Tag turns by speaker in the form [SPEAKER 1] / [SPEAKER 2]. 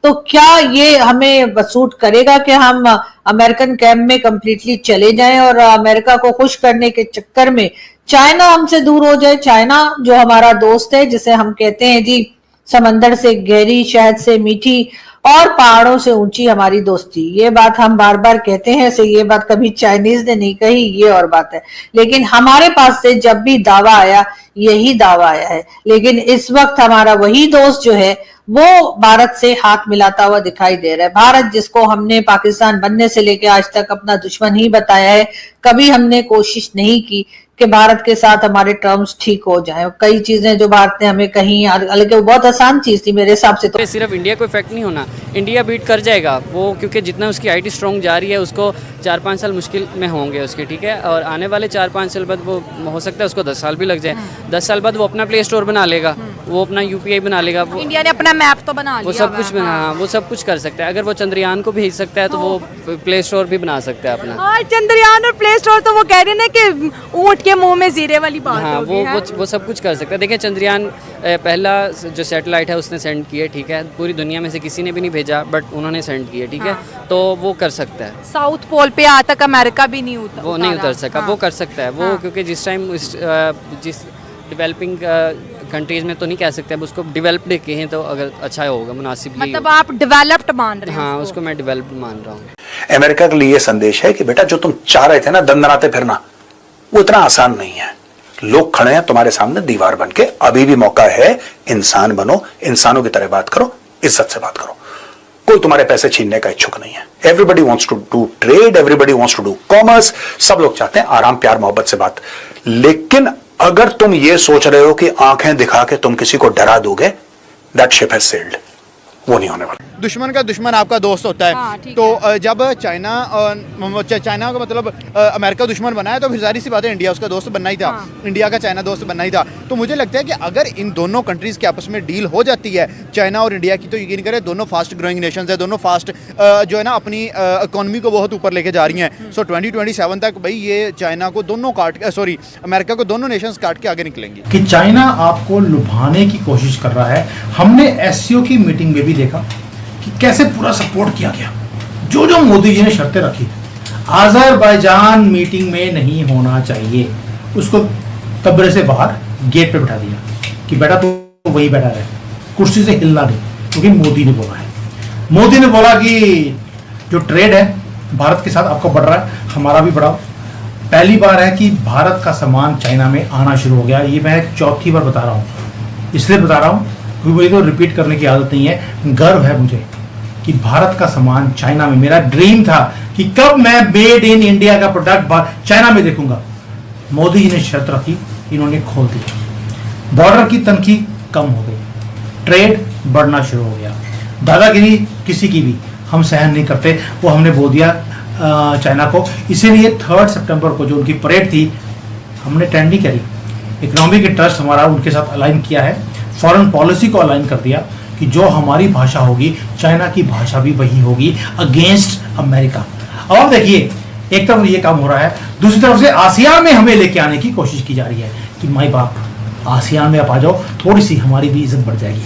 [SPEAKER 1] तो क्या ये हमें सूट करेगा कि हम अमेरिकन कैंप में कंप्लीटली चले जाएं और अमेरिका को खुश करने के चक्कर में चाइना हमसे दूर हो जाए। चाइना जो हमारा दोस्त है, जिसे हम कहते हैं जी समंदर से गहरी, शहद से मीठी और पहाड़ों से ऊंची हमारी दोस्ती, ये बात हम बार बार कहते हैं, से ये बात कभी चाइनीज ने नहीं कही, ये और बात है। लेकिन हमारे पास से जब भी दावा आया, यही दावा आया है। लेकिन इस वक्त हमारा वही दोस्त जो है वो भारत से हाथ मिलाता हुआ दिखाई दे रहा है। भारत जिसको हमने पाकिस्तान बनने से लेकर आज तक अपना दुश्मन ही बताया है, कभी हमने कोशिश नहीं की कि भारत के साथ हमारे टर्म्स ठीक हो जाएं। कई चीजें जो भारत ने हमें कही, हालांकि वो बहुत आसान चीज थी मेरे हिसाब से। तो
[SPEAKER 2] सिर्फ इंडिया को इफेक्ट नहीं होना, इंडिया बीट कर जाएगा वो, क्योंकि जितना उसकी आईटी स्ट्रॉन्ग जा रही है उसको 4-5 साल मुश्किल में होंगे उसके, ठीक है। और आने वाले 4-5 साल बाद वो हो सकता है उसको 10 साल भी लग जाए। 10 साल बाद वो अपना प्ले स्टोर बना लेगा, वो अपना यूपीआई बना लेगा, वो
[SPEAKER 3] इंडिया ने अपना मैप तो बना लिया,
[SPEAKER 2] वो सब कुछ बना, वो सब कुछ कर सकता है। अगर वो चंद्रयान को भेज सकता है तो वो प्ले स्टोर भी बना सकता है अपना।
[SPEAKER 3] हाँ, चंद्रयान और प्ले स्टोर तो वो कह रहे हैं ना कि ऊँट के मुंह में जीरे वाली बात
[SPEAKER 2] हाँ,
[SPEAKER 3] होगी,
[SPEAKER 2] वो सब कुछ कर सकता है। देखिए चंद्रयान पहला जो सैटेलाइट है उसने सेंड किया, ठीक है। पूरी दुनिया में से किसी ने भी नहीं भेजा, बट उन्होंने सेंड किया, ठीक है। तो वो कर सकता है।
[SPEAKER 3] साउथ पोल पे आज तक अमेरिका भी नहीं उतर,
[SPEAKER 2] वो नहीं उतर सका, वो कर सकता है वो, क्योंकि जिस टाइम जिस डेवलपिंग कंट्रीज में तो नहीं कह सकते, अब उसको डेवलप्ड कहें तो अगर अच्छा होगा, मुनासिब
[SPEAKER 3] मतलब आप डेवलप्ड मान रहे हैं?
[SPEAKER 2] हाँ, उसको मैं डेवलप्ड मान रहा हूँ।
[SPEAKER 4] अमेरिका के लिए संदेश है कि बेटा जो तुम चाह रहे थे ना दंदनाते फिरना, वो इतना आसान नहीं है। लोग खड़े हैं तुम्हारे सामने दीवार बन के, अभी भी मौका है। इंसान बनो, इंसानों की तरह बात करो, इज्जत से बात करो। कोई तुम्हारे पैसे छीनने का इच्छुक नहीं है। Everybody wants to do trade, everybody wants to do commerce, सब लोग चाहते हैं आराम प्यार मोहब्बत से बात। लेकिन अगर तुम ये सोच रहे हो कि आंखें दिखा के तुम किसी को डरा दोगे, दैट शिप हैज सेल्ड, वो नहीं होने वाला।
[SPEAKER 5] दुश्मन का दुश्मन आपका दोस्त होता है।
[SPEAKER 3] हाँ,
[SPEAKER 5] तो जब चाइना का मतलब अमेरिका दुश्मन बना है, तो फिर सारी सी बात है इंडिया उसका दोस्त बनना ही था।
[SPEAKER 3] हाँ।
[SPEAKER 5] इंडिया का चाइना दोस्त बनना ही था। तो मुझे लगता है कि अगर इन दोनों कंट्रीज के आपस में डील हो जाती है, चाइना और इंडिया की, तो यकीन करें दोनों फास्ट ग्रोइंग नेशंस है, दोनों फास्ट जो है ना अपनी इकोनॉमी को बहुत ऊपर लेके जा रही हैं। सो 2027 तक भाई ये चाइना को दोनों अमेरिका को दोनों नेशंस काट के आगे निकलेंगी।
[SPEAKER 6] कि चाइना आपको लुभाने की कोशिश कर रहा है। हमने एससीओ की मीटिंग में भी देखा कि कैसे पूरा सपोर्ट किया गया, जो जो मोदी जी ने शर्तें रखी। अज़रबैजान मीटिंग में नहीं होना चाहिए, उसको कब्र से बाहर गेट पे बिठा दिया कि बेटा तो वही बैठा रहे, कुर्सी से हिलना नहीं, क्योंकि मोदी ने बोला है। मोदी ने बोला कि जो ट्रेड है भारत के साथ आपका बढ़ रहा है, हमारा भी बढ़ाओ। पहली बार है कि भारत का सामान चाइना में आना शुरू हो गया। ये मैं चौथी बार बता रहा हूँ, इसलिए बता रहा हूँ क्योंकि मुझे तो रिपीट करने की आदत नहीं है। गर्व है मुझे कि भारत का सामान चाइना में, मेरा ड्रीम था कि कब मैं मेड इन इंडिया का प्रोडक्ट चाइना में देखूंगा। मोदी जी ने शर्त रखी, इन्होंने खोल दिया। बॉर्डर की तनखी कम हो गई, ट्रेड बढ़ना शुरू हो गया। दादागिरी किसी की भी हम सहन नहीं करते, वो हमने बोल दिया चाइना को। इसीलिए 3 सितंबर को जो उनकी परेड थी, हमने अटेंड नहीं करी। इकोनॉमिक इंटरेस्ट हमारा उनके साथ अलाइन किया है, फॉरेन पॉलिसी को अलाइन कर दिया कि जो हमारी भाषा होगी, चाइना की भाषा भी वही होगी अगेंस्ट अमेरिका। अब आप देखिए, एक तरफ ये काम हो रहा है, दूसरी तरफ से आसियान में हमें लेके आने की कोशिश की जा रही है कि माई बाप आसियान में आप आ जाओ, थोड़ी सी हमारी भी इज्जत बढ़ जाएगी।